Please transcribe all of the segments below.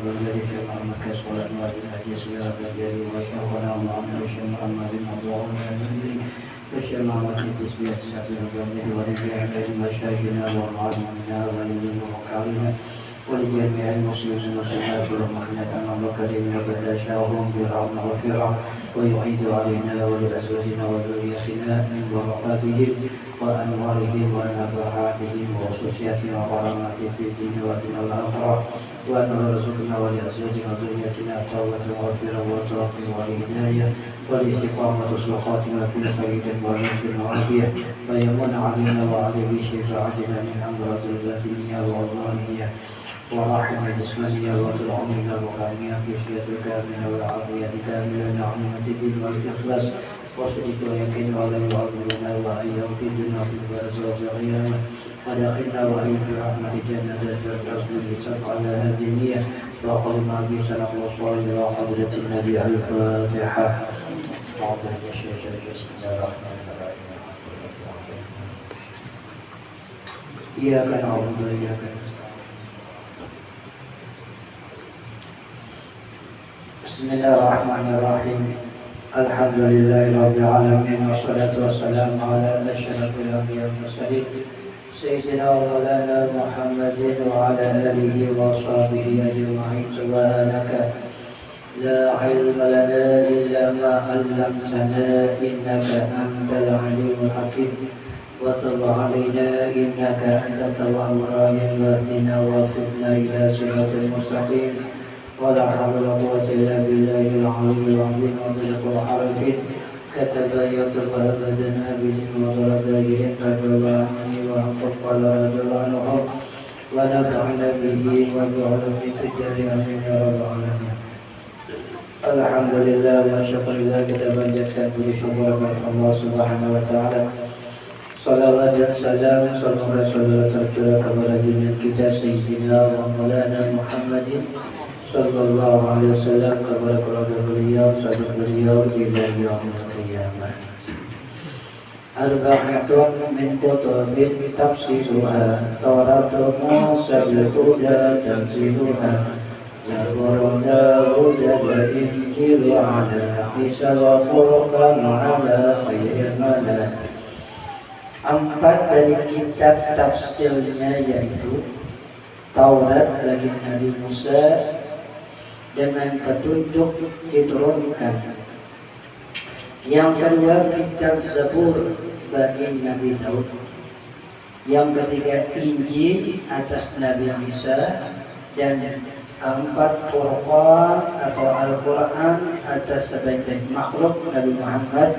الجليل الشيخ محمد كسب والأنوار الهدي سيارة الجليل وشيخنا ومعنا الشيخ محمد الموضوع الهدي والشيخ محمد التسبيح السعيد الجليل ولجميع مشايخنا ومعلمنا ولجميع وكالنا ولجميع المسلمين والمسلمات والمؤمنات أمام الكريم وبتشاهم برحمة وفرح ويعيد علينا ولأزواجنا وذرياتنا من بركاتهم وأنوارهم ونفحاتهم وخصوصياتهم وكراماتهم في الدين والدين والآخرة وأن يرزقنا ولأزواجنا وذرياتنا التوبة والمغفرة والتوفيق والهداية والاستقامة والخاتمة في الخير والرزق والعافية ويمن علينا وعلى بشفاعتنا من أمراض الذاتية والظاهرية ورحمة جسمانية وطلعنا وقامية كيفية كاملة والعافية كاملة نعمة الدين والإخلاص وصدق ويقين ولا يعذبنا وأيام في الدنيا في البرز والقيامة ودخلنا وأي في رحمة جنة الفردوس بالحساب على هذه النية وقل ما به سلام وصول إلى حضرة النبي الفاتحة. أعوذ بالله بسم الله الرحمن الرحيم. إياك نعبد وإياك نستعين. بسم الله الرحمن الرحيم. الحمد لله رب العالمين والصلاة والسلام على أشرف الأنبياء والمرسلين سيدنا ومولانا محمد وعلى آله وصحبه أجمعين. سبحانك لا علم لنا إلا ما علمتنا إنك أنت العليم الحكيم وتب علينا إنك أنت التواب الرحيم واهدنا ووفقنا إلى صراط المستقيم ولا حول ولا قوة إلا بالله العلي العظيم وضلق الحرفين كتب يطب أبدنا بدين وضرب بهم رجل عني وحقق على رجل عنهم ونفعنا به وجعل في الدار آمين يا رب العالمين. الحمد لله والشكر لله kita panjatkan puji syukur kepada Allah Subhanahu wa taala. Salawat dan salam semoga saudara tercurah kepada junjungan kita Sayyidina wa Maulana Muhammadin sallallahu alaihi wasallam kepada keluarga beliau, sahabat beliau ila yaumil qiyamah. Arba'atun min kutubin tafsiruha Tauratun Musa al-Huda tanziluha Zabur Dawud al-Injil ala Isa wa Qur'an ala khairil mana. 4 dari kitab tafsirnya yaitu Taurat bagi Nabi Musa dengan petunjuk diturunkan. Yang kedua kitab Zabur bagi Nabi Daud. Yang ketiga Injil atas Nabi Isa dan keempat Qur'an atau Al-Quran atas sebaik-baik makhluk Nabi Muhammad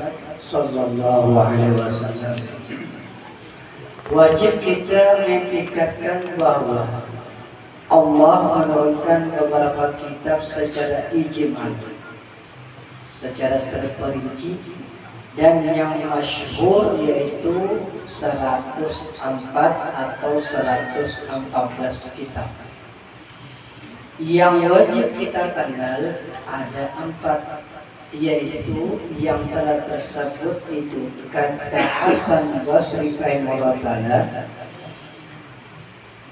sallallahu alaihi wasallam. Wajib kita mengingatkan bahwa Allah menurunkan beberapa kitab secara ijmal, secara terperinci, dan yang masyhur yaitu 104 atau 114 kitab. Yang wajib kita kenal ada 4, yaitu yang telah tersebut itu kata Hasan Basri rahimahullah taala,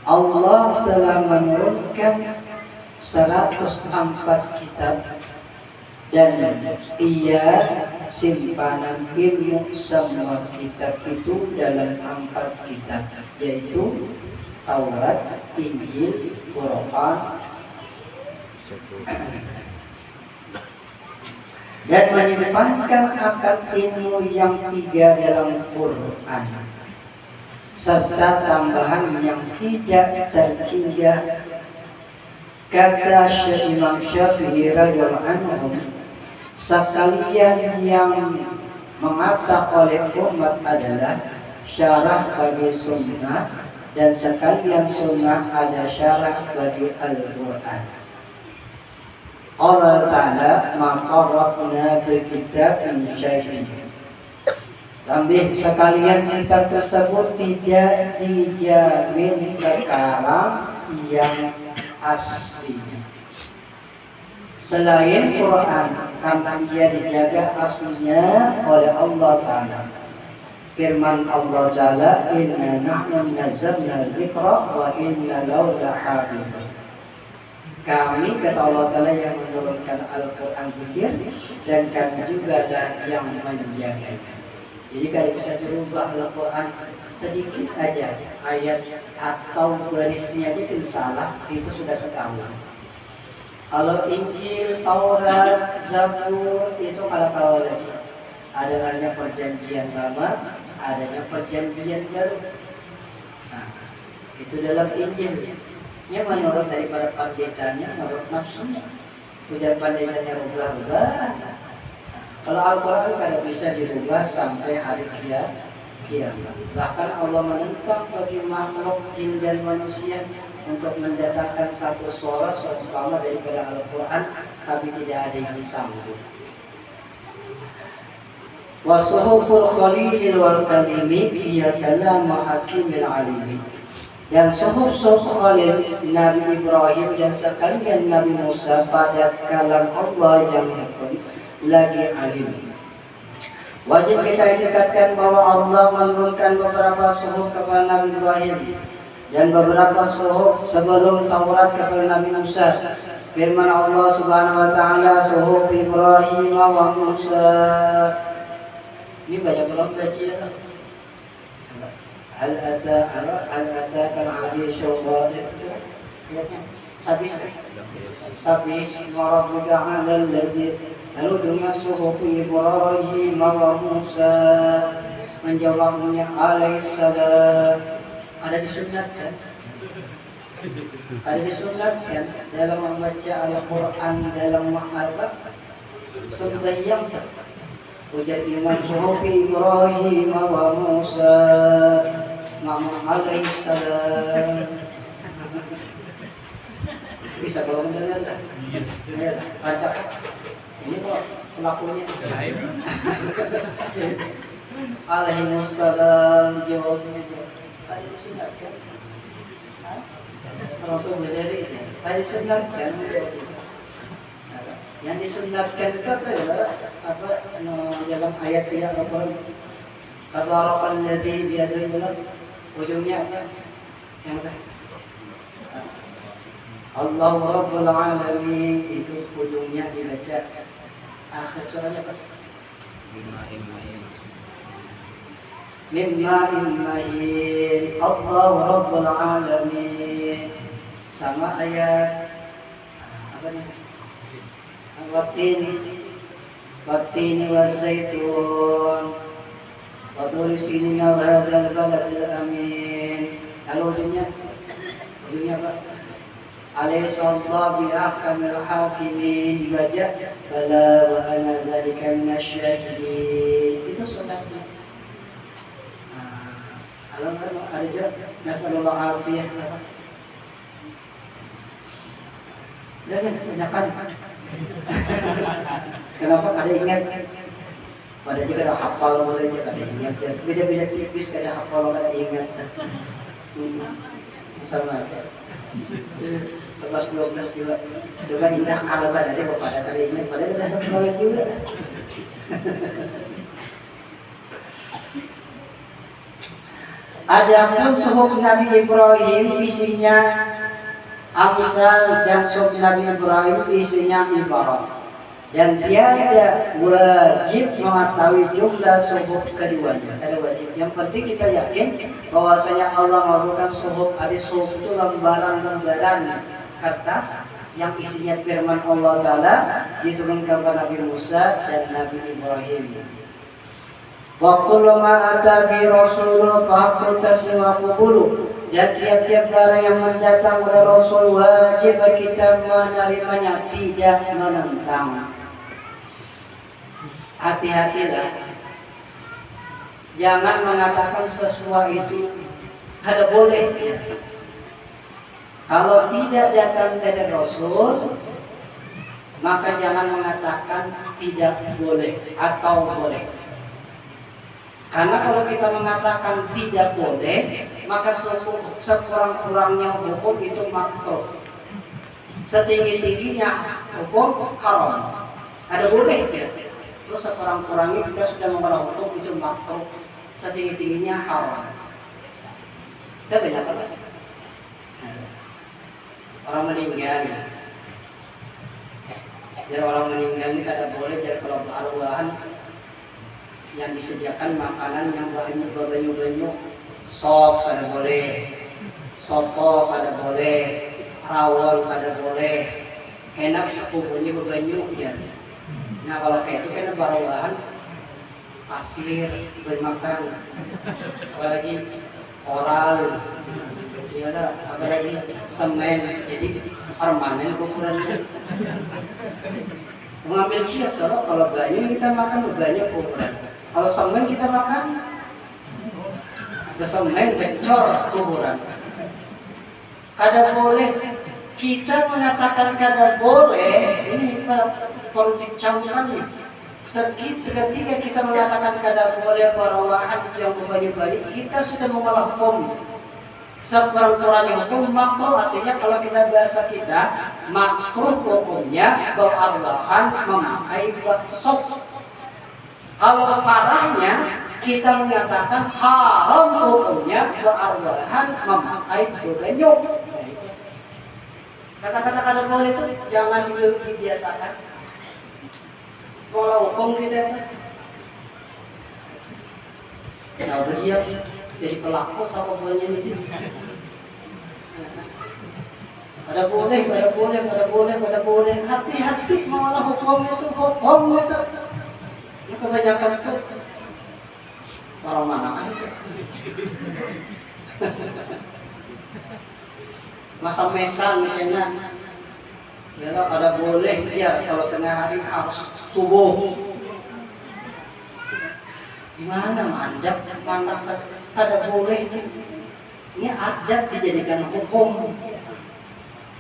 Allah telah menurunkan 104 kitab dan ia simpanan ilmu semua kitab itu dalam 4 kitab, yaitu Taurat, Injil, Qur'an dan menyimpankan akan ilmu yang 3 dalam Quran serta tambahan yang tidak terhingga. Kata Syekh Imam Syafi'i radhiyallahu anhu, sekalian yang mengata oleh umat adalah syarah bagi sunnah dan sekalian sunnah ada syarah bagi Al-Quran. Allah Ta'ala maqarrabna fil kitab min syai'in. Tambih sekalian kitab tersebut tidak dijamin perkara yang asli selain Quran, karena dia dijaga aslinya oleh Allah Ta'ala. Firman Allah Ta'ala, inna nahnu nazzalna dzikra wa inna lahu lahafidhun. Kami kata Allah Ta'ala yang menurunkan Al-Quran zikir, dan kami juga yang menjaganya. Jadi kalau bisa dirubah Al-Quran sedikit aja ayat atau barisnya aja yang salah, itu sudah ketahuan. Kalau Injil, Taurat, Zabur itu kalau lagi adanya perjanjian lama, adanya perjanjian baru. Nah, itu dalam Injil. Yang menurut daripada pendetanya, menurut nafsunya, ujar pendetanya rubah-rubah. Kalau Al-Quran kada bisa dirubah sampai hari kiamat. Bahkan Allah menentang bagi makhluk jin dan manusia untuk mendatangkan satu suara seumpama daripada Al-Quran, tapi tidak ada yang disambung. Wasuhuful khalilil wal kalimi hiya kalamu hakimil alimi. Dan suhuf Khalil Nabi Ibrahim dan sekalian Nabi Musa pada kalam Allah yang hakim lagi alim. Wajib kita ikatkan bahwa Allah menurunkan beberapa suhuf kepada Nabi Ibrahim dan beberapa suhuf sebelum Taurat kepada Nabi Musa. Firman Allah Subhanahu wa taala, suhuf Ibrahim wa Musa. Ini banyak belum baca. Hal atakan al-hadits al-ghaib. Sabis warabbuka 'alal ladzi lalu suhuf Ibrahim wa Musa, menjawabnya alaihissalam. Ada disunatkan dalam membaca Al-Quran dalam apa? Sembahyang. Ujar Imam suhuf Ibrahim wa Musa alaihissalam. Bisa kalau mendengar tak? Ya, baca. Ini kok pelakunya. Alaihissalam jawabnya. Tadi disunatkan. Kalau itu berdiri, tadi disunatkan. Yang disunatkan itu apa dalam ayat yang apa? Tabarakalladzi biyadihi mulk, ujungnya apa? Yang mana? Allahu Rabbul Alamin, itu ujungnya dibaca. Akhir surahnya apa? Mimma immahin Allahu Rabbul Alamin. Sama ayat apa nih? Wattini waszaitun wa turi sinin wa hadzal baladil amin. Lalu ujungnya apa? Alaihissalam bi ahkamil hakimin, dibaca bala wa ana dzalika minasyahidin. Itu sunatnya. Alam ada juga nasallallahu afiyah. Jangan kebanyakan. Kenapa kada ingat? Pada juga ada hafal boleh je kada ingat. Beda-beda tipis kada hafal kada ingat. Sama aja. 11-12 juga. Coba indah kalau ada pada kada ingat, padahal dah hafal juga. Adapun suhuf Nabi Ibrahim isinya Amsal, dan suhuf Nabi Ibrahim isinya ibarat, dan tiada wajib mengetahui jumlah suhuf keduanya. Ada wajib. Yang penting kita yakin bahwasanya Allah menurunkan suhuf. Ada suhuf itu lembaran-lembaran kertas yang isinya firman Allah Ta'ala diturunkan kepada Nabi Musa dan Nabi Ibrahim. Wa kullu ma ata bi rasul fa taslim wa qabulu. Dan tiap-tiap barang yang mendatang oleh Rasul wajib kita menerimanya, tidak menentang. Hati-hatilah, jangan mengatakan sesuatu itu ada boleh. Kalau tidak datang dari Rasul, maka jangan mengatakan tidak boleh atau boleh. Karena kalau kita mengatakan tidak boleh, maka sekurang-kurangnya hukum itu makruh. Setinggi-tingginya hukum haram. Ada boleh ya? Itu sekurang-kurangnya kita sudah mengenal hukum itu makruh. Setinggi-tingginya haram. Kita banyak apa? Orang meninggal, Jadi orang meninggal ini kada boleh jadi kalau arwahan yang disediakan makanan yang bahannya banyu-banyu, sop kada boleh, soto kada boleh, rawon kada boleh, enak sekubunya bebanyu ya. Nah kalau kayak itu kan arwahan pasir bermakan, apalagi oral, ya apalagi semen, jadi permanen ukurannya. Mengambil sias kalau banyu kita makan banyak ukuran. Kalau semen kita makan, semen kecor ukuran. Kada boleh kita mengatakan kada boleh, ini perlu dicamkan nih. Ketika kita mengatakan kada boleh perwahan yang banyu-banyu, kita sudah mengolah hukum. Sekurang-kurangnya hukum makruh, artinya kalau kita bahasa kita makruh hukumnya berarwahan memakai sop. Kalau parahnya kita menyatakan haram hukumnya berarwahan memakai banyu. Kata-kata kada boleh itu jangan dibiasakan. Kalau hukum kita nah dia jadi pelaku sama semuanya ini. Ada boleh. Hati-hati malah hukum itu. Ini kebanyakan tuh orang mana aja. Masa mesan enak. Ya ada boleh biar kalau setengah hari harus subuh. Gimana mandap kada boleh ini adat dijadikan hukum.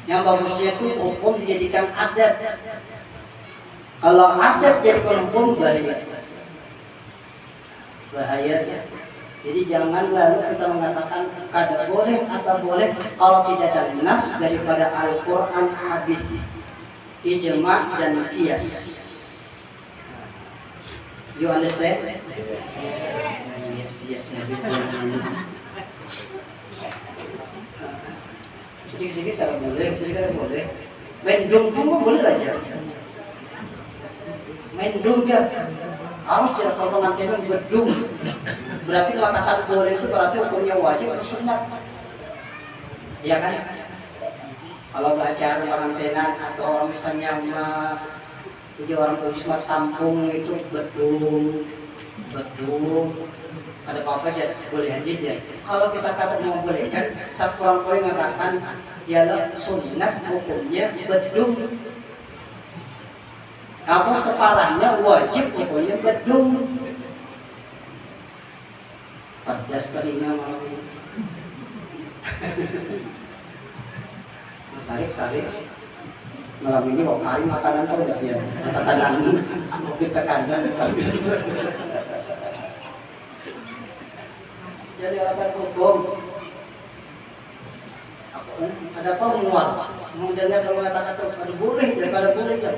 Yang bagusnya itu hukum dijadikan adat. Kalau adat jadi hukum bahaya. Jadi jangan lalu kita mengatakan kada boleh atau boleh kalau tidak ada nas daripada Al-Quran, hadis, ijma dan qiyas. You understand? Yes. Sedikit-sedikit kalau boleh, sedikit boleh. Main drum pun boleh aja. Main drum dia harus jelas kalau pengantin berdum. Berarti kalau kata boleh itu berarti hukumnya wajib atau sunat. Iya kan? Kalau belajar pengantinan atau orang misalnya jadi orang wisma tampung itu betul ada apa-apa aja boleh aja ya. Kalau kita kata mau boleh kan satu orang mengatakan dialah sunat hukumnya bedung atau separahnya wajib hukumnya bedung. 14 kalinya malam ini. Mas Sarik malam ini mau kari makanan tau udah ya tekanan mungkin tekanan jadi orang hukum ada apa mual mau dengar kalau kata-kata ada boleh daripada boleh kan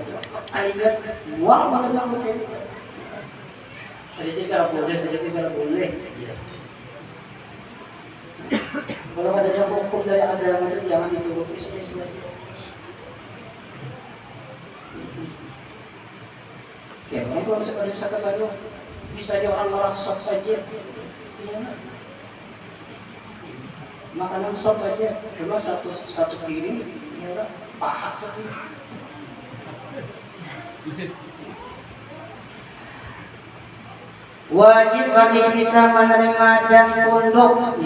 aligat mual mana yang boleh ada sih kalau boleh kalau ada hukum dari agama itu jangan dituruti sudah ya, kalau bisa saja bisa aja orang malas sop saja ya. Makanan sop aja cuma satu piring ya paha saja. Wajib bagi kita menerima dan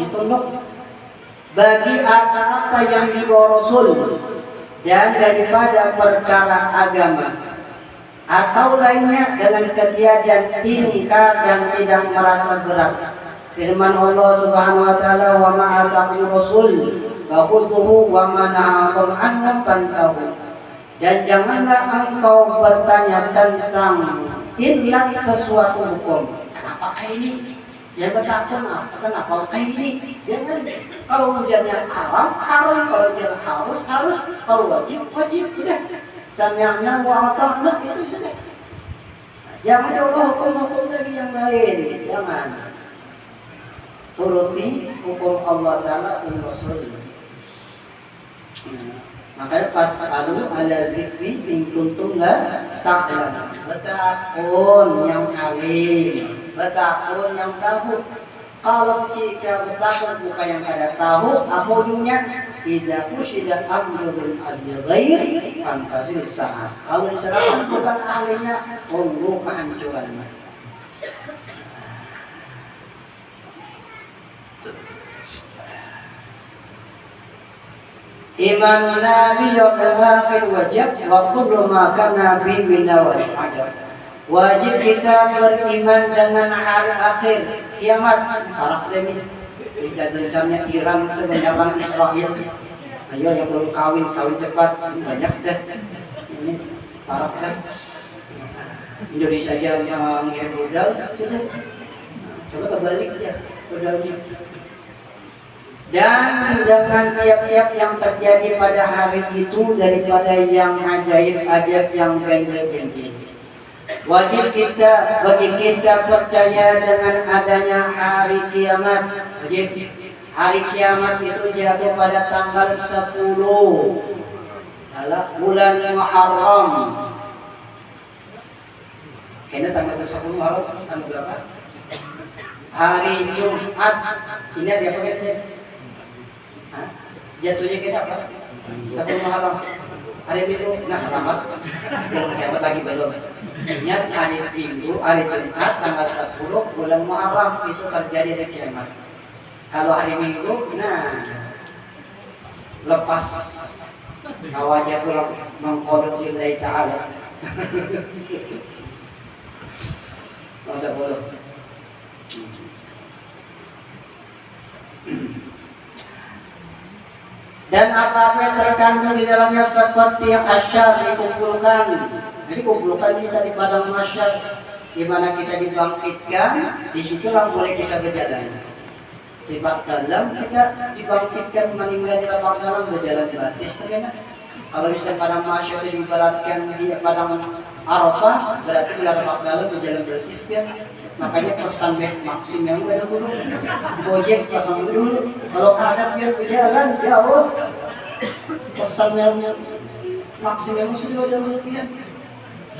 tunduk bagi apa-apa yang dibawa Rasul dan daripada perkara agama atau lainnya dengan kejadian ingkar dan tidak merasa berat. Firman Allah Subhanahu wa taala, "Wa ma ataqu rasul fakhudhuhu wa ma nahakum anhu fantahu." Dan janganlah engkau bertanya tentang ingat sesuatu hukum. Kenapa ini? Ya betapa kenapa ini? Jangan kalau hujannya haram, kalau dia harus, kalau wajib, sudah. Sami'na wa ata'na itu sudah. Jangan jauh hukum-hukum lagi yang lain, jangan. Turuti hukum Allah Ta'ala dan Rasul. Makanya pas adu ala zikri in kuntum la ta'lamun. Betakun yang alim, betakun yang tahu. Kalau kita betakun bukan yang kada tahu, apa ujungnya? Idza usyida amrul al-ghair fantazil sa'at. Kalau diserahkan bukan ahlinya, tunggu kehancurannya. Imanuna bil yawmil akhir wajib wa kullu ma kana fi minal ajab. Wajib kita beriman dengan hari akhir kiamat. Para demi rencana Iran itu menyerang Israel. Ayo yang belum kawin cepat, banyak deh. Ini para Indonesia aja yang mengirim modal sudah. Coba kebalik ya modalnya. Dan jangan tiap-tiap yang terjadi pada hari itu daripada yang ajaib-ajaib yang bengkel-bengkel. Wajib kita, bagi kita percaya dengan adanya hari kiamat. Wajib. Hari kiamat itu jatuh pada tanggal 10 bulan Muharram. Kayaknya tanggal 10 Muharram tanggal berapa? Hari Jumat. Ini ada apa kayaknya? Jatuhnya kita apa? 10 Muharram. Hari Minggu, nah selamat. Kiamat lagi belum. Ingat hari Minggu, hari Jumat, tanggal 10 bulan Muharram itu terjadi di kiamat. Kalau hari Minggu, nah lepas kawaja pulang mengkodok lillahi ta'ala. Masa boleh. Dan apa-apa yang terkandung di dalamnya seperti asyar dikumpulkan. Jadi kumpulkan kita di padang mahsyar, di mana kita dibangkitkan, di situlah mulai kita berjalan. Di bak dalam kita dibangkitkan, meninggal di bak dalam berjalan gratis. Kalau misalnya padang mahsyar itu diibaratkan di padang Arafah, berarti di bak dalam berjalan gratis ya. Makanya pesan maksim yang ada dulu, Gojek pasang dulu. Kalau kadang biar berjalan jauh, pesan yang maksim yang sudah ada dulu biar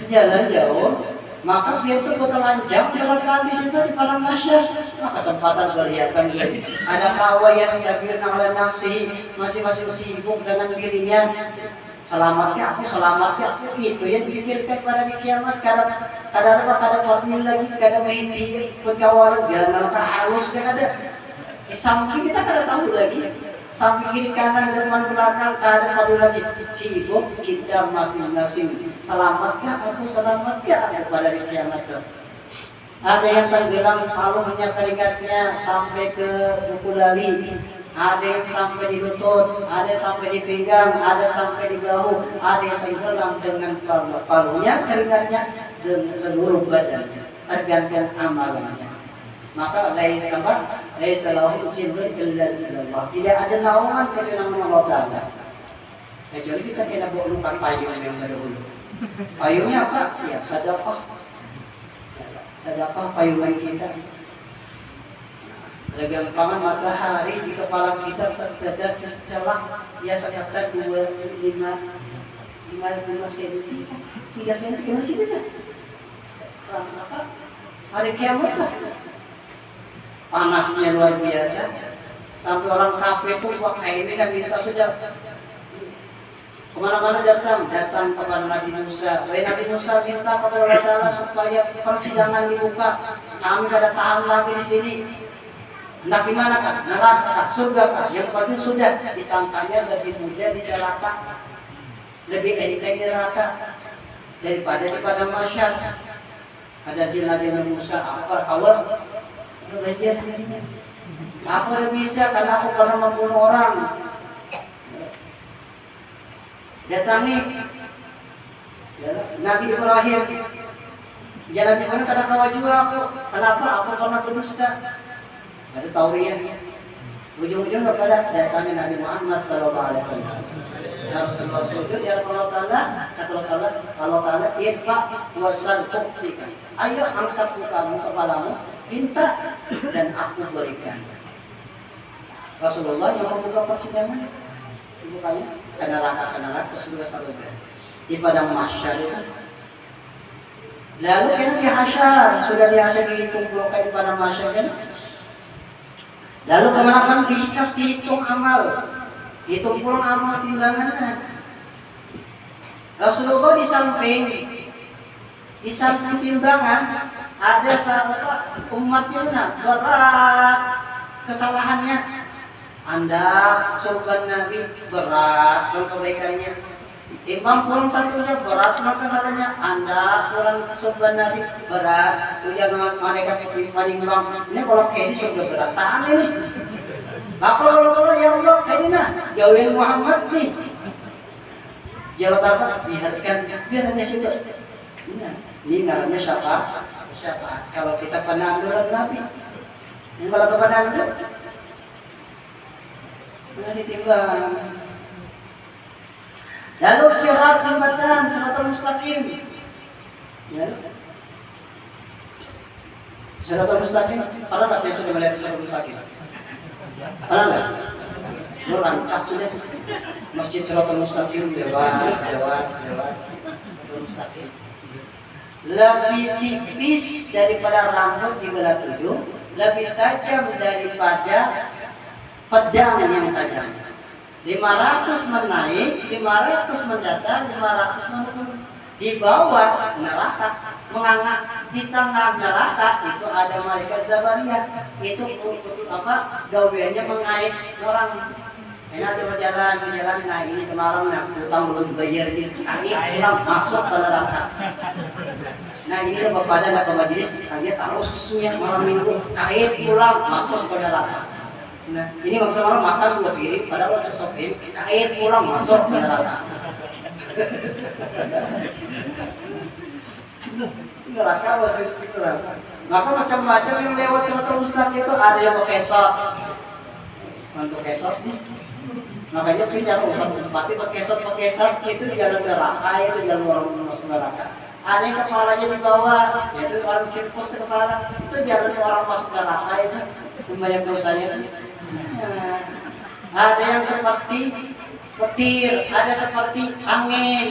jalan jauh. Maka biar itu bertelanjang jalan lagi situ di padang mahsyar. Maka kesempatan kelihatan ada kawa yang sudah biar oleh nafsi masing-masing sibuk dengan dirinya. Selamatnya aku itu yang dipikirkan pada di kiamat. Kadang formil lagi, kadang mehindi pegawai jangan halus kan ada. Di samping kita kada tahu lagi, samping kiri kanan depan belakang kadang tahu lagi. Sibuk kita masing-masing. Selamatnya aku ada pada di kiamat itu. Ada yang tenggelam paluhnya keringatnya sampai ke buku lali. Ada yang sampai di lutut, ada yang sampai di pinggang, ada sampai di bahu, ada yang tenggelam dengan palunya, keringatnya dan seluruh badannya, tergantung amalannya. Maka laisa lahu sinun illa zillallah. Tidak ada naungan kecuali Allah Ta'ala. Kecuali kita kena bukan payung yang dahulu. Payungnya apa? Ya sedekah. Sedekah payungan kita. Gampangan matahari di kepala kita sedang celah ya sekitar 5 cm, 3 cm saja. Hari kiamat panasnya luar biasa sampai orang kafir itu pakai ini kan kita sudah kemana-mana datang kepada Nabi Musa. Nabi Musa minta kepada Allah Ta'ala supaya persidangan dibuka. Kami tidak tahan lagi di sini. Hendak di mana kan? Neraka kan? Surga kan? Yang penting sudah disangkanya lebih mudah di neraka, lebih enteng di neraka daripada di padang mahsyar. Ada jenazah Musa awal belajar sendirinya. Aku lebih bisa karena aku pernah membunuh orang. Datangi Nabi Ibrahim. Jalan di mana kadang kawa juga aku. Kenapa? Aku pernah berdusta. Ada tauriah, ujung-ujung kepada datangnya Nabi Muhammad SAW. Rasulullah sujud ya Allah Ta'ala, kata Rasulullah Allah Ta'ala, irfa wasal tuktika. Ayo angkat kamu kepalamu, minta dan aku berikan. Rasulullah yang membuka persidangan, dibukanya ke neraka, ke surga. Di padang mahsyar itu. Lalu kan dihasyar, sudah dikumpulkan di padang mahsyar kan. Lalu kemana bisa dihitung amal, hitung pulang amal timbangannya. Rasulullah di samping timbangan ada sahabat umatnya berat kesalahannya. Anda surga Nabi berat kalau kebaikannya. Imam pulang satunya berat maka kesalahannya. Anda pulang surga Nabi berat. Ujian mereka paling imam. Ini kalau kayak di surga berat tahan ini. Nah kalau ya Allah kayak ini nah jauhin Muhammad nih. Jalan apa? Biar hanya situ. Ini namanya syafaat. Kalau kita penanggulan Nabi, ini malah penanggulan. Nah ditimbang. Lalu sirat jembatan, siratul mustaqim. Ya. Siratul mustaqim. Pernah nggak dia sudah melihat siratul mustaqim? Pernah nggak? Lu rancak sudah. Masjid Siratul Mustaqim lewat mustaqim. Lebih tipis daripada rambut di belah tujuh, lebih tajam daripada pedang yang tajam. 500 menaik, 500 mendatar, 500 menurun. Di bawah neraka, mengangkat di tengah neraka itu ada malaikat Zabariyah. Itu gaweannya mengait orang. Enak dia berjalan, nah ini Semarang, nah utang belum dibayar dia, pulang masuk ke neraka. Nah ini lah bapak ada ke majelis, saya tarusnya malam minggu, kait pulang masuk ke neraka. Nah ini maksud orang makan 2 piring, padahal sosok kait pulang masuk ke neraka. Neraka masuk itu lah. Maka macam-macam yang lewat Siratul Mustaqim itu ada yang pakai kesot. Untuk kesot sih. Makanya pinjam tempatnya pakai kesot itu di dalam neraka, itu di dalam orang masuk neraka. Ada yang kepalanya di bawah, yaitu orang sirkus di kepala, itu jalan orang masuk neraka itu lumayan dosanya. Ada yang seperti petir, ada seperti angin,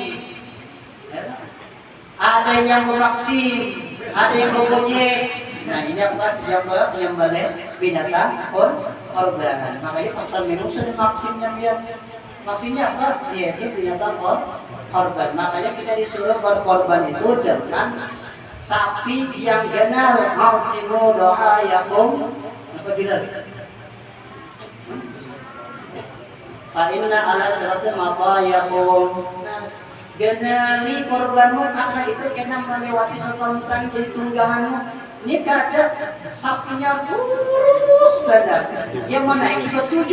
ada yang memaksim, ada yang membojek. Nah ini apa? Yang balik binatang korban. Makanya pasal minum sudah maksimnya biar maksimnya apa? Yaitu binatang korban. Makanya kita disuruh berkorban itu dengan sapi yang genal. Mausimu doa yakum apa bilang? Fa inna ala siratil maqayakum. Genali korbanmu karena itu kena melewati Siratul Mustaqim jadi tungganganmu. Ini ada sapinya kurus badan, yang menaiki ke 7.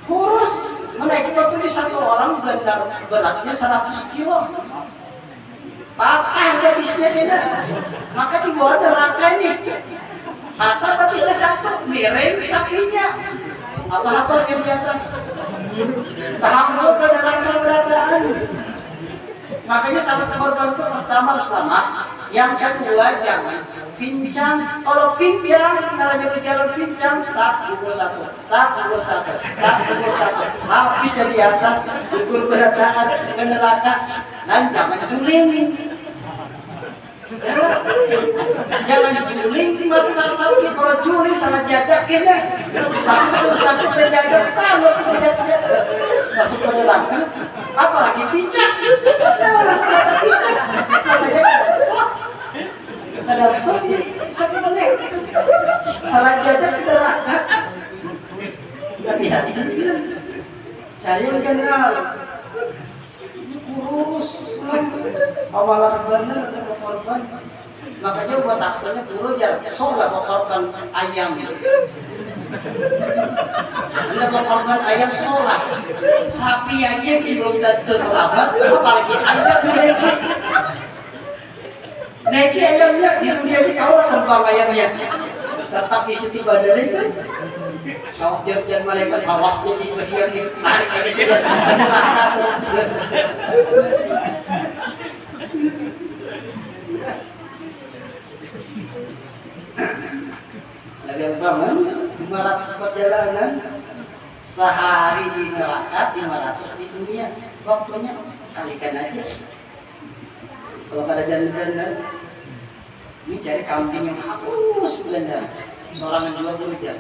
Kurus menaiki ke 7 satu orang beratnya 100 kilo. Patah betisnya tidak, maka di bawah neraka ini. Patah betisnya satu, miring sapinya. Apa-apa yang di atas. Tahammul ke neraka beradaan. Makanya salah korban itu pertama selamat. Yang kedua jangan pincang. Kalau pincang, caranya berjalan pincang, tak pukul satu. Habis dari atas, pukul beradaan ke neraka. Dan jangan juling. Jangan juling di mata sapi. Kalau juling sama jajakin deh. Satu sakit berjaga masuk ke neraka. Apalagi pincang. Ada sok sakit meneh. Kalau jajak ke neraka. Hati-hati. Cari yang kenal. Kurus, awalan bener ada korban. Makanya buat akhirnya dulu jangan soal korban ayam. Anda korban ayam sholat, sapi aja belum tentu selamat, apalagi ayam naiki. Naiki ayamnya di dunia ini kalau terbang ayamnya, tetap di situ badan itu. Awas dia malaikat, awas dia bagian ini, tarik aja sudah. Lagi bangun, 500 perjalanan Sehari di neraka, 500 di dunia. Waktunya kalikan aja. Kalau pada jalan-jalan, ini cari kambing yang halus benar. Sorangan 20 jam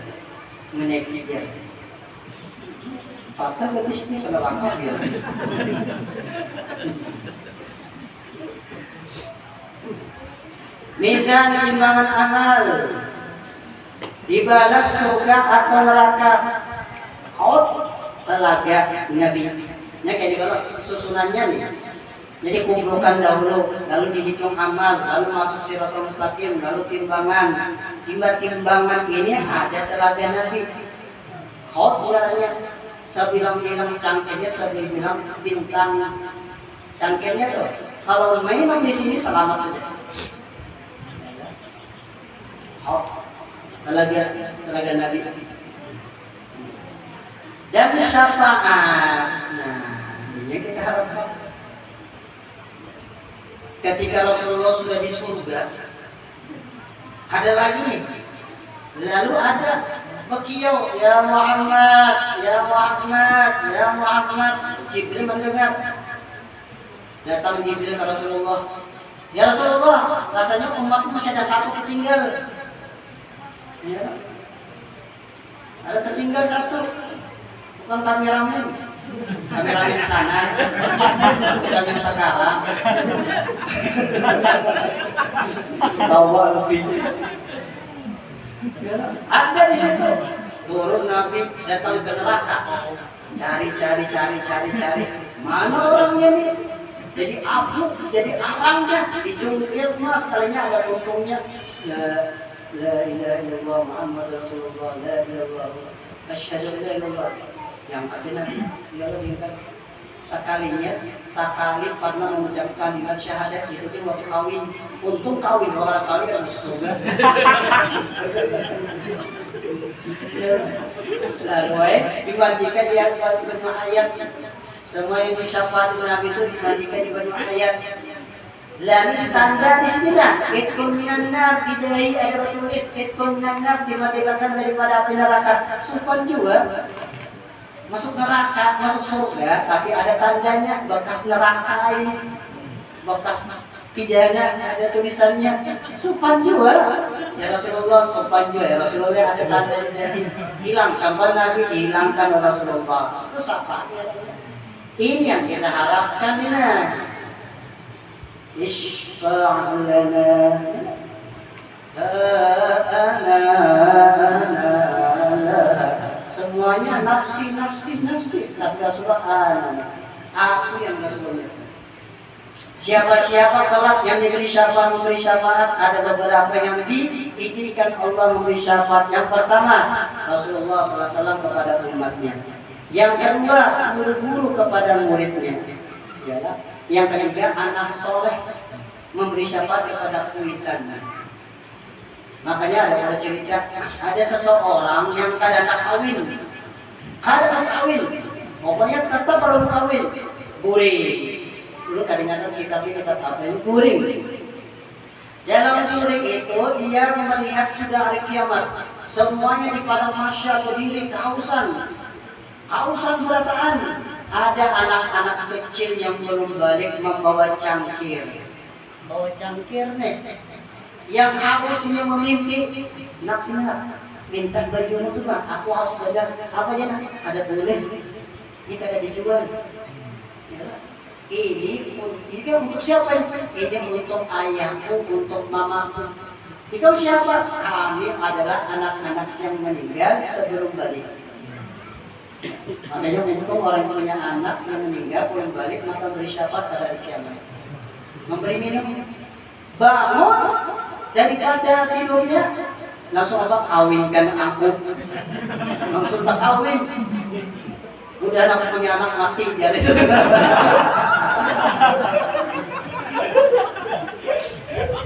menaik dia. Patah berarti sini sudah lengkap ya. Mizan timbangan amal dibalas surga atau neraka. Telaga Nabi. Nya kayak di kalau susunannya nih. Jadi kumpulkan dahulu, lalu dihitung amal, lalu masuk siratal mustaqim, lalu timbangan. Timbangan ini ada telaga Nabi. Caranya sebilang-bilang cangkirnya, sebilang bintang cangkirnya tuh. Kalau minum di sini selamat saja. Telaga Nabi. Dan syafaat. Nah, ini kita harapkan. Ketika Rasulullah sudah di surga, ada lagi nih. Lalu ada Bakiyo, ya Muhammad, ya Muhammad, ya Muhammad. Jibril mendengar. Datang Jibril ke Rasulullah. Ya Rasulullah, rasanya umatmu masih ada satu ketinggal. Ya. Ada tertinggal satu. Bukan kameramen. Kameramen di sana. Bukan yang sekarang. Tawa lebih. Ada di situ. Turun Nabi datang ke neraka. Cari. Mana orangnya nih? Jadi abu, jadi arangnya. Dicungkir mas, sekalinya ada untungnya. La ilaha illallah Muhammad Rasulullah. La ilaha illallah. Asyhadu an la ilaha illallah. Yang ada Nabi, dia lebihkan. Sekali pernah mengucapkan kalimat syahadat itu kan waktu kawin. Untung kawin, orang kawin kan masuk surga. Lalu dimandikan di Banu Ayat. Semua yang disyafaat Nabi itu dimandikan di Banu Ayat. Lalu tanda di sini lah. Itkun minan nar, tidak ada tulis itkun minan nar, dimerdekakan daripada api neraka. Sukan juga. Masuk neraka, masuk surga, tapi ada tandanya bekas neraka ini, bekas pidana, ada tulisannya. Supan juga, ya Rasulullah, supan juga ya Rasulullah, ada tandanya. Hilang kabar Nabi, dihilangkan oleh Rasulullah. Itu sah-sah. Ini yang kita harapkan ini. Ishfa' lana, semuanya nafsi. Aku yang Rasulullah. Siapa kelak yang memberi syafaat, ada beberapa yang diizinkan Allah memberi syafaat. Yang pertama, Rasulullah SAW kepada umatnya. Yang kedua, guru-guru kepada muridnya. Yang ketiga, anak soleh memberi syafaat kepada kuitannya. Makanya ada cerita, ada seseorang yang kada nak kawin, pokoknya tetap belum kawin, kuring. Dulu kadang-kadang kita apa ini kuring. Dalam kuring itu dia melihat sudah hari kiamat, semuanya di padang mahsyar berdiri kehausan berataan. Ada anak-anak kecil yang belum balik membawa cangkir, nih. Yang haus ini memimpi, nak minta baju itu bang, aku harus belajar apa aja nak? Ada boleh, ini kada dijual. Ini kan untuk siapa? Ini untuk ayahku, untuk mamaku. Ini siapa? Kami adalah anak-anak yang meninggal sebelum balik. Makanya untuk orang punya anak yang meninggal pulang balik maka beri syafaat pada hari kiamat. Memberi minum, bangun daripada tidurnya, langsung apa? Kawinkan aku. Langsung tak kawin. Udah anak punya anak mati jadi.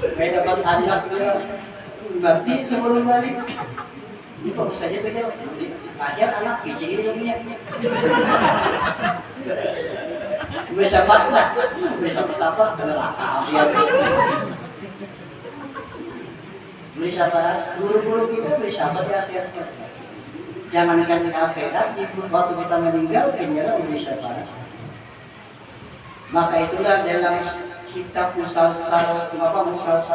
Supaya dapat anak dia mati sebelum balik. Ini bagus saja. Akhir anak kecil ini punya. Bersahabat lah, bersahabat neraka. Beri sahabat, guru-guru kita beri sahabat ya akhirnya. Jangankan di akhirat, waktu kita meninggal, kenyara udah syafaat. Maka itulah dalam kitab musalsal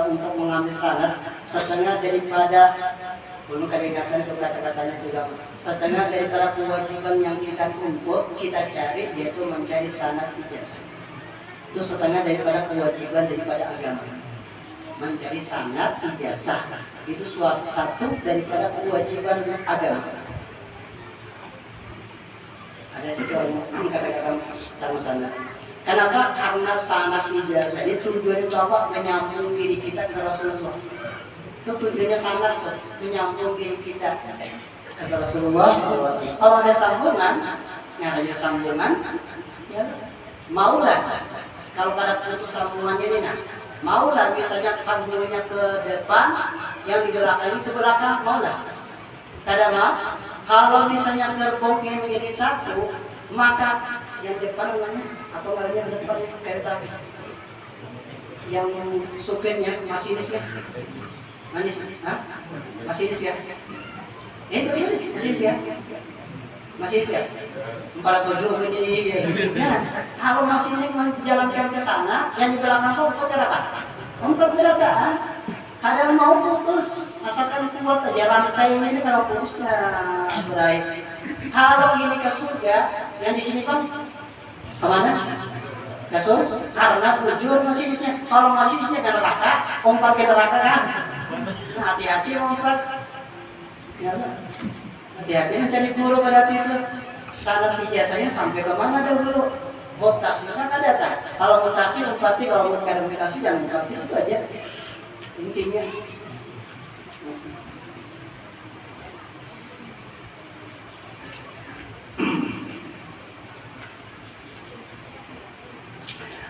untuk mengambil sanad, setengah daripada belum kadang-kadang itu kata-katanya juga setengah daripada kewajiban yang kita tuntut, kita cari, yaitu mencari sanad ijazah. Itu setengah daripada kewajiban daripada agama, mencari sanad ijazah. Itu satu daripada kewajiban agama. Ada sekian ini kata-kata sama sanad. Kenapa? Karena sanad ijazah ini tujuannya itu apa? Menyambung diri kita ke Rasulullah. Itu tujuannya sanad tuh, menyambung diri kita ke Rasulullah. Kalau ada sambungan, nyaranya sambungan, ya maulah. Kalau pada putus sambungannya ini, nah, maulah misalnya sambungannya ke depan, yang di belakang itu belakang, maulah. Kadang kalau misalnya gerbong ini menjadi satu, maka yang depan namanya atau yang depan kereta api, yang supirnya masinis ya, masinis ya, itu masinis ya, masinis ya, 47 begini. Nah, kalau masinis menjalankan ke sana, yang di belakang kok apa? Untuk kendaraan. Kadang mau putus, asalkan kuat aja rantai ini kalau putus berai. Kalau ini ke surga, yang di sini kan kemana? Ke surga, karena bujur masinisnya. Kalau masinisnya ke neraka, umpat ke neraka kan? Nah, hati-hati umpat. Ya, hati-hati mencari guru berarti itu. Sanad ijazahnya sampai kemana dahulu? Mutasi kan ada tak? Kalau mutasi umpati, kalau mutasi jangan umpati, itu aja. Intinya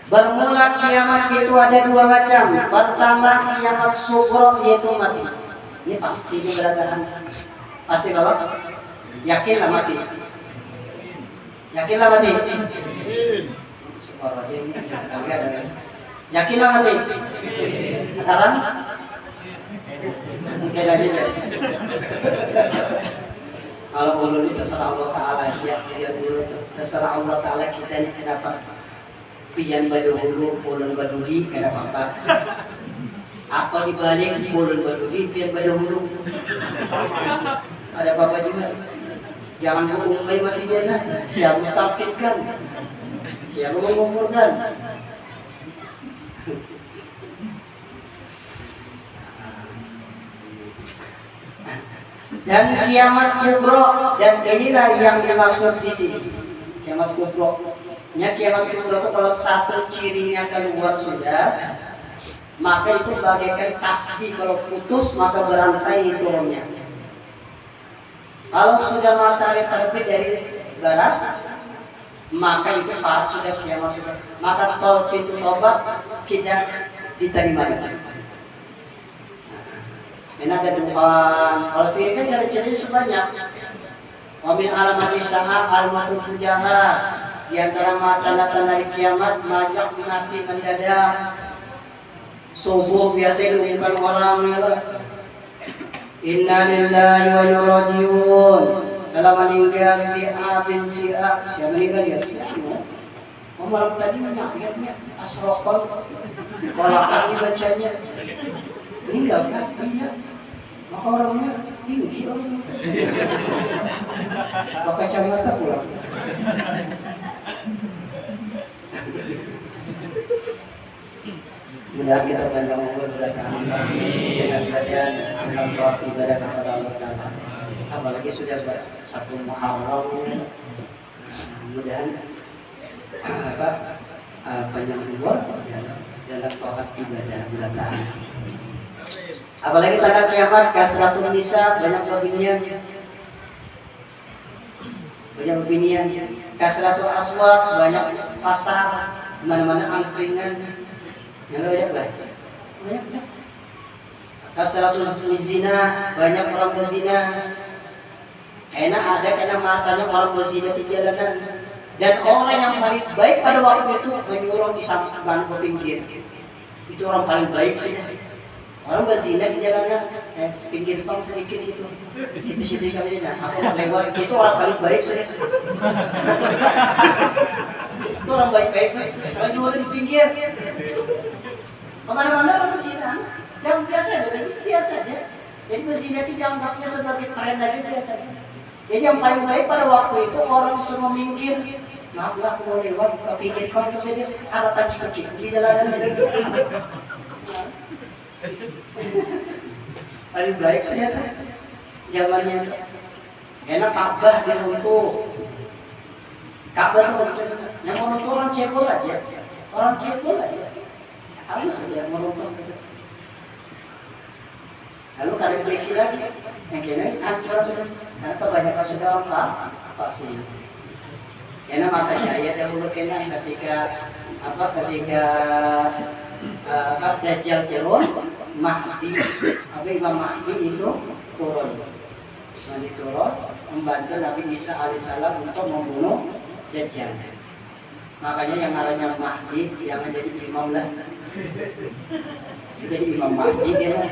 bermula kiamat itu ada dua macam. Pertama kiamat sughra, yaitu mati. Ini pasti keberadaan. Pasti kalau yakinlah mati. Yakinlah mati. Yakinlah mati. Sekarang mungkin aja ya. Kalau dulu ini terserah Allah Ta'ala, ya dulu terserah Allah Ta'ala kita ini kenapa pian badulu, ulun baduli kenapa apa? Atau dibalik ulun baduli, pian badulu. Ada apa-apa juga. Jangan mengumumkan mati jannah, siapa mentampilkan, siapa mengumurkan. Dan kiamat kubro, dan inilah yang dimaksud di sini. Kiamat kubro. Ya, kiamat kubro itu kalau satu cirinya keluar sudah, maka itu bagaikan tasbih, kalau putus maka berantai turunnya. Kalau sudah matahari terbit dari barat, maka itu sudah kiamat sudah. Maka pintu tobat tidak diterima lagi. Ini ada Tuhan. Kalau sini kan ciri-cirinya sebanyak. Wamin alamat isaha almatul fujaha. Di antara tanda-tanda hari kiamat, majak mati mendadak. Subuh biasa diumumkan orang ya. Inna lillahi wa inna rajiun. Kalau meninggal si A bin si A, siapa meninggal ya si A. Malam tadi menyakitnya asrokol. Kolakan dibacanya. Meninggal kan? Iya. Maka orangnya tinggi orangnya. Pakai kacamata pulang. Mudah kita panjang umur, berkah sehat badan, alam taat ibadah kepada Allah Taala. Apalagi sudah satu Muharram, mudahan panjang umur dalam taat ibadah kepada Allah. Apalagi tanda kiamat, kasratul nisa, banyak kebinian, kasratul aswaq, banyak pasar, mana-mana angkringan. Yang banyak lah, banyak. Kasratul zina, banyak orang berzina. Enak ada karena masanya orang berzina di jalanan. Dan orang yang paling baik pada waktu itu menyuruh di samping ke pinggir. Itu orang paling baik sih. Orang berzina di jalanan, pinggir pang sedikit situ kali nah, aku lewat itu orang paling baik sudah. Itu orang baik-baik, baju di pinggir. Kemana-mana orang berzina, yang biasa aja. Jadi berzina itu dianggapnya sebagai tren aja biasa aja. Jadi yang paling baik pada waktu itu orang semua minggir. Maaf lah, mau lewat ke pinggir pang terus saja haratan kaki di jalanan. Paling baik saja zamannya enak Ka'bah diruntuh. Ka'bah itu yang menurut orang cebol aja harus saja meruntuh. Lalu kalian berisi lagi yang kini hancur karena kebanyakan sudah apa sih? Karena masa jaya dahulu kena ketika Dajjal turun, Imam Mahdi itu turun. Mahdi turun, membantu Nabi Isa alaihissalam untuk membunuh Dajjal. Makanya yang namanya Mahdi jangan jadi imam lah. Jadi Imam Mahdi dia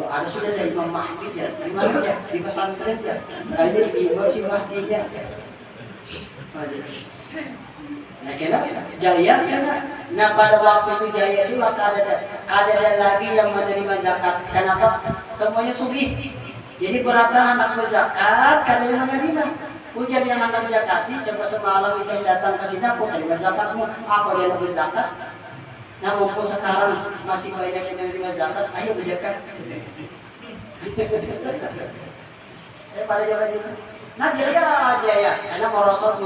ada sudah saya Imam Mahdi ya. Gimana ya? Di pesantren ya. Sekali ini imam si Mahdi ya. Nah, kena jaya kena. Nah, pada waktu itu jaya itu ada lagi yang menerima zakat. Kenapa? Semuanya sugih. Jadi berata anak berzakat, kadang menerima. Hujan yang anak zakati, coba semalam itu datang ke sini, aku terima zakatmu. Apa dia berzakat? Nah, mumpung sekarang masih banyak yang menerima zakat, ayo berzakat. Pada zaman itu. Nah jaya, karena merosot,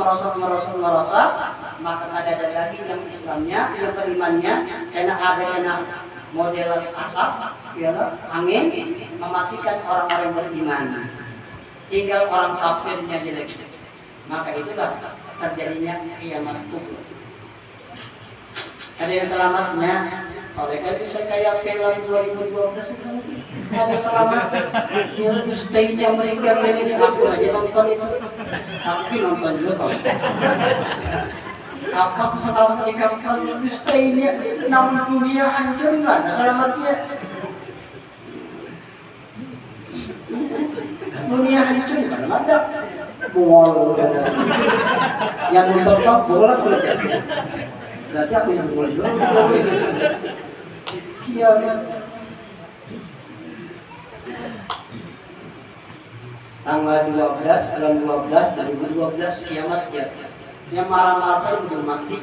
maka ada lagi yang Islamnya, yang berimannya, karena ada model asap, angin, mematikan orang-orang beriman. Tinggal orang kafirnya jelek. Maka itulah terjadinya kiamat kubur. Ada yang selamatnya. Oleh karena bisa kayak film 2012 itu ada selamat ya stay-nya mereka ini aku aja nonton itu aku nonton juga apa selamat mereka kalau stay-nya namun dunia hancur gimana selamatnya dunia hancur gimana ada bungol yang nonton bola berarti aku yang bungol juga kiamat tanggal 12 bulan 12 2012 kiamat ya yang marah-marah belum mati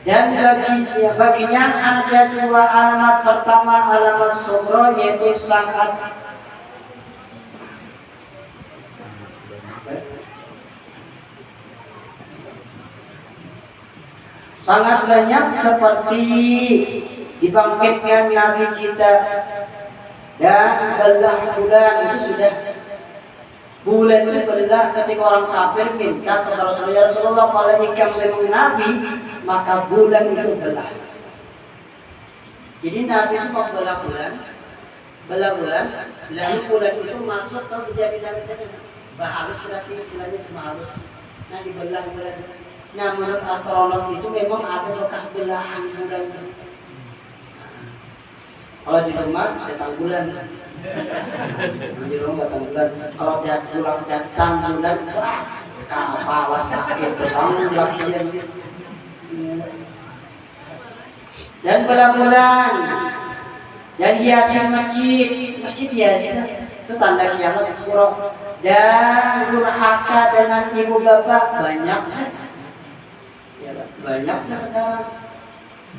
dan baginya ada dua alamat. Pertama alamat sughra yaitu sangat banyak seperti dibangkitkan Nabi kita dan belah bulan itu sudah bulan itu belah ketika orang kafir minta kepada Rasulullah kalau ikan memang Nabi maka bulan itu belah. Jadi Nabi itu mau belah bulan lalu bulan itu masuk ke menjadi Nabi bahalus berarti bulannya cuma halus. Nah dibelah bulan. Nah menurut astronom itu memang ada bekas belahan bulan itu. Kalau di rumah datang bulan, di rumah datang bulan. Kalau dia pulang datang bulan, wah kepala sakit bangun lagi gitu. Dan bulan dan hiasan masjid hiasan itu tanda kiamat surah. Dan durhaka dengan ibu bapak banyaknya sekarang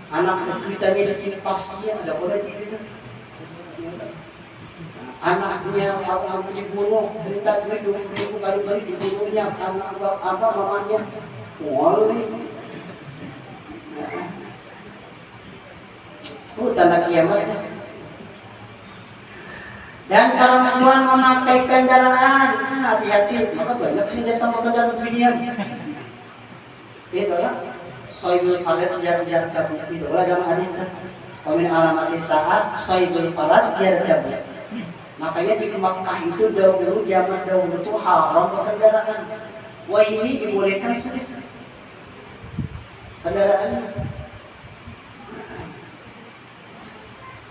anak kita miliki pasnya nggak boleh gitu. Anaknya yang dibunuh minta duit 20.000 kali dibunuhnya karena apa mamanya wah tanda kiamat. Dan kalau tuan memakai kendaraan hati-hati maka banyak sih datang ke kendaraan dunia. Itu ya, soibul farad jar kabut itu dalam hadis Wamin alamati saat soibul farad jar kabut. Makanya di Makkah itu dahulu zaman dahulu itu haram kendaraan. Wah ini dibolehkan sudah. kendaraan.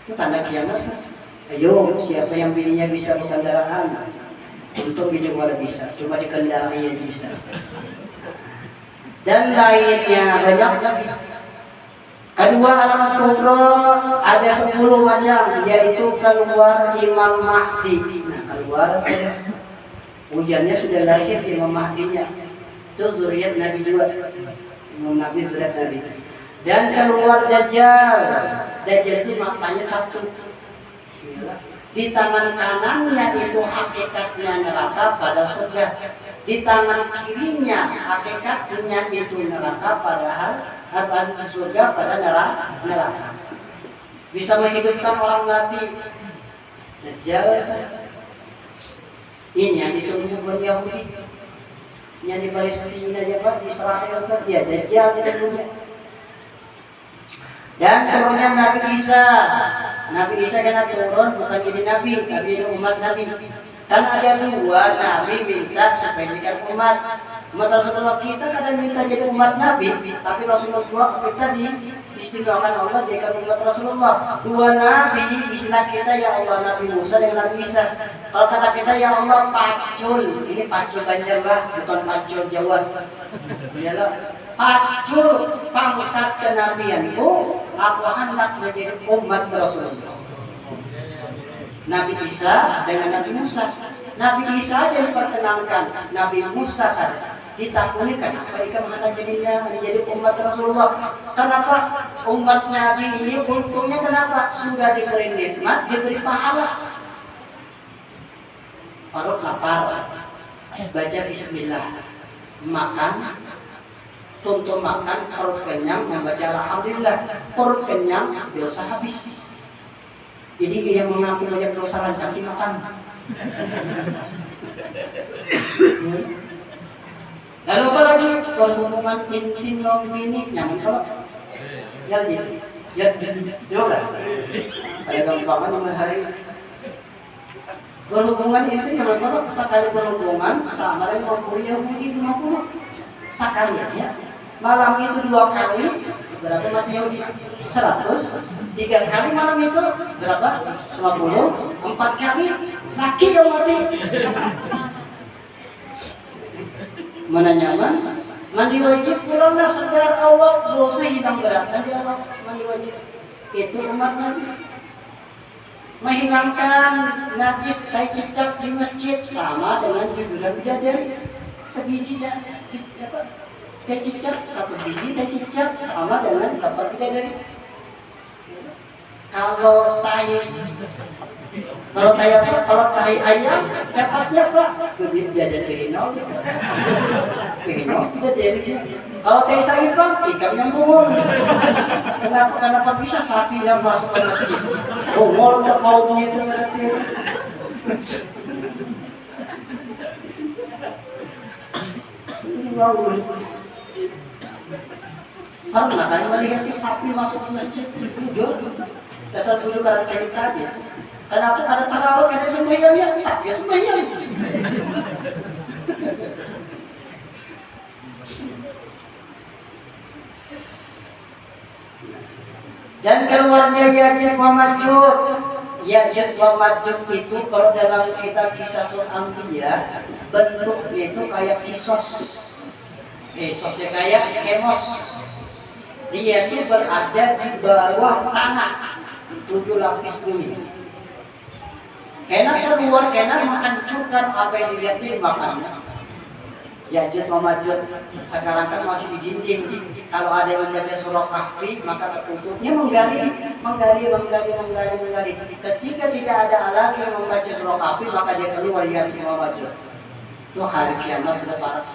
Itu tanda kiamat. Ayo, siapa yang bininya bisa berkendaraan? Untuk bini gua bisa, cuma di kendaraan aja bisa. Dan lainnya banyak. Kedua alamat kubra ada 10 macam, yaitu keluar Imam Mahdi. Nah, keluar saja. Hujannya sudah lahir Imam Mahdinya. Itu zuriat Nabi juga. Imam Nabi zuriat Nabi. Dan keluar Dajjal. Dajjal itu matanya satu. Di tangan kanannya itu hakikatnya neraka pada surga. Di tangan kirinya hakikatnya itu neraka padahal surga pada neraka. Bisa menghidupkan orang mati. Dajjal ini yang ditunggu buat Yahudi. Yang di Palestina aja di Israel saja Dajjal ditunggu. Dan turunnya Nabi Isa. Nabi Isa kena turun bukan jadi nabi, tapi umat Nabi. Kan ada 2 nabi minta supaya jadikan umat Rasulullah. Kita kadang minta jadi umat Nabi, tapi Rasulullah kita diistimewakan Allah jadikan umat Rasulullah. 2 nabi, istilah kita ya Allah, Nabi Musa dan Nabi Isa. Kalau kata kita ya Allah pacul, ini pacul Banjar lah, bukan pacul Jawa. Iyalah, pacul pangkat kenabianku, aku hendak menjadi umat Rasulullah. Nabi Isa dengan Nabi Musa. Nabi Isa jadi diperkenalkan, Nabi Musa kan ditakuni kenapa ikan hendak jadinya menjadi umat Rasulullah. Kenapa umat Nabi ini untungnya kenapa? Sudah diberi nikmat, diberi pahala. Perut lapar, baca Bismillah, makan, tuntut makan, perut kenyang, membaca Alhamdulillah, perut kenyang, dosa habis. Jadi yang mengaku banyak dosa lancar dimakan. Lalu apa lagi? Perhubungan intim non-bini, nyaman kalau ya juga ada gampangan 5 hari. Berhubungan intim nyaman kalau sekali berhubungan sama dengan 50 Yahudi 50 sekali ya. Malam itu 2 kali berapa mati Yahudi? 100. 3 kali malam itu berapa? 50. 4 kali laki yang mati. Mana nyaman? Mandi wajib pulanglah secara Allah, dosa hilang berat. Nanti Allah mandi wajib. Itu umat Nabi. Menghilangkan najis tai cicak di masjid sama dengan hiburan bidadari. Sebiji tai cicak, 1 biji tai cicak sama dengan dapat bidadari. Kalau tahi apa? Kalau tahi ayam, dapatnya apa? Bidadari kehinau. Kehinau bidadari. Kalau tahi sains bang, ikan yang bungul. Kenapa bisa sapi yang masuk ke masjid? Bungul tak baunya itu berarti. Kalau makanya melihat sapi masuk ke masjid, jujur. Dasar dulu karena cari saja. Kenapa ada tarawih, ada sembahyang ya? Saja sembahyang. Dan keluarnya Ya'juj wa Ma'juj. Ya'juj wa Ma'juj itu kalau dalam kitab Qisasul Anbiya bentuknya itu kayak kisos. Kisosnya kayak kemos. Dia itu berada di bawah tanah 7 lapis bumi. Kena keluar, kena menghancurkan apa yang dilihat ini makannya. Ya'juj wa Ma'juj sekarang kan masih dijinjing. Kalau ada yang membaca surah Kahfi maka tertutupnya menggali. Ketika tidak ada lagi yang membaca surah Kahfi maka dia keluar Ya'juj wa Ma'juj. Itu hari kiamat sudah parah.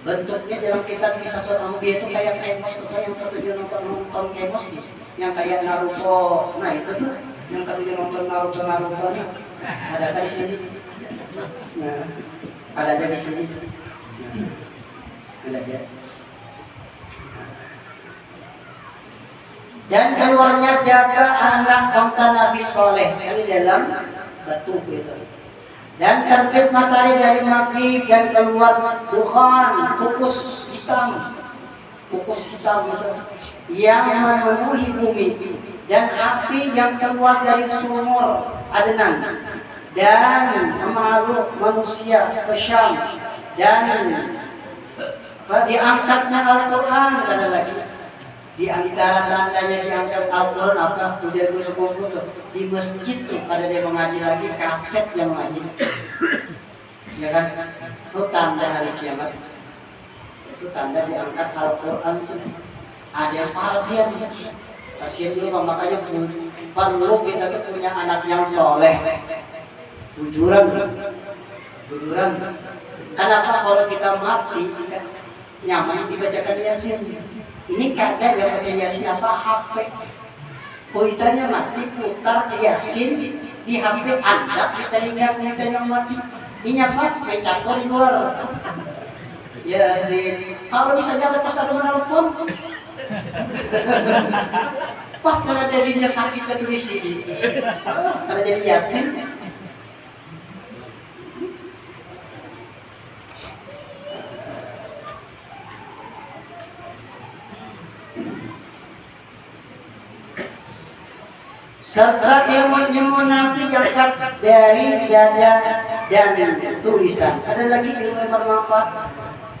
Bentuknya dalam kitab Kisah Anbiya itu kayak kemos, itu yang ketujuh nonton kemos yang kayak Naruto. Nah itu tuh yang ketujuh nonton Naruto-nya ada di sini. Nah, ada di sini. Ada dia. Dan keluarnya jaga anak bangsa Nabi Soleh ini dalam batu itu. Dan terbit matahari dari maghrib dan keluar dukhan, kukus hitam. kukus hitam itu yang memenuhi bumi dan api yang keluar dari sumur Adnan dan makhluk manusia ke Syam dan diangkatnya Al-Quran ada lagi di antara tandanya diangkat Al-Quran apa udah bersepupu tuh di masjid tuh ada dia mengaji lagi kaset yang mengaji ya kan itu tanda hari kiamat itu tanda diangkat Al-Quran sudah ada yang parah kasihan dulu makanya perlu kita tuh punya anak yang soleh bujuran kenapa kalau kita mati nyaman dibacakan Yasin ini kadang yang baca Yasin apa HP kuitannya mati putar Yasin di HP Anda kita lihat kuitannya mati ini apa main catur di luar Yasin kalau misalnya pas ada menelpon pas karena dirinya sakit ketulis ini karena jadi Yasin serta ilmu nanti diangkat dari dada dan tulisan. Ada lagi ilmu yang bermanfaat.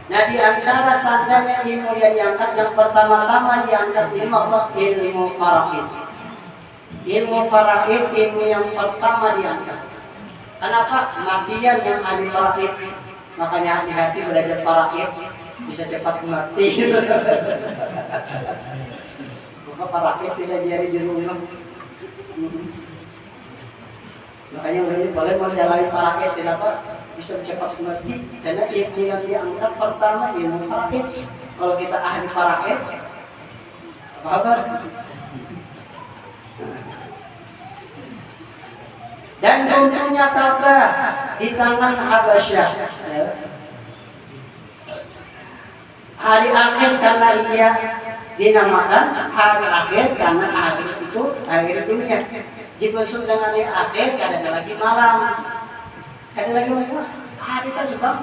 Nah di antara tandanya ilmu yang diangkat yang pertama-tama diangkat ilmu apa? Ilmu faraid. Ilmu faraid ilmu yang pertama diangkat. Kenapa? Matian yang ahli faraid. Makanya hati-hati belajar faraid bisa cepat mati. Maka faraid tidak jadi di rumah. Makanya boleh menjalani faraid kenapa bisa cepat mati karena ilmu yang diangkat pertama ilmu faraid. Kalau kita ahli faraid apa kabar? Dan untungnya Ka'bah di tangan Habasyah hari akhir karena ia dinamakan hari akhir karena akhir itu akhir dunia dibesuk dengan hari akhir karena ada lagi malam ada lagi hari tersebut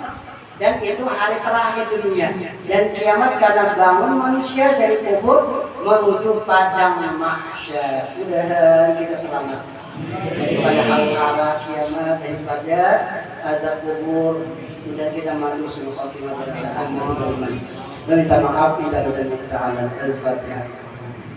dan itu hari terakhir dunia dan kiamat karena bangun manusia dari kubur menuju padang mahsyar. Mudah-mudahan kita selamat daripada hal-hal kiamat daripada azab kubur dan kita mati semua khotimah pada akhir. Minta maaf kita sudah minta Al-Fatihah.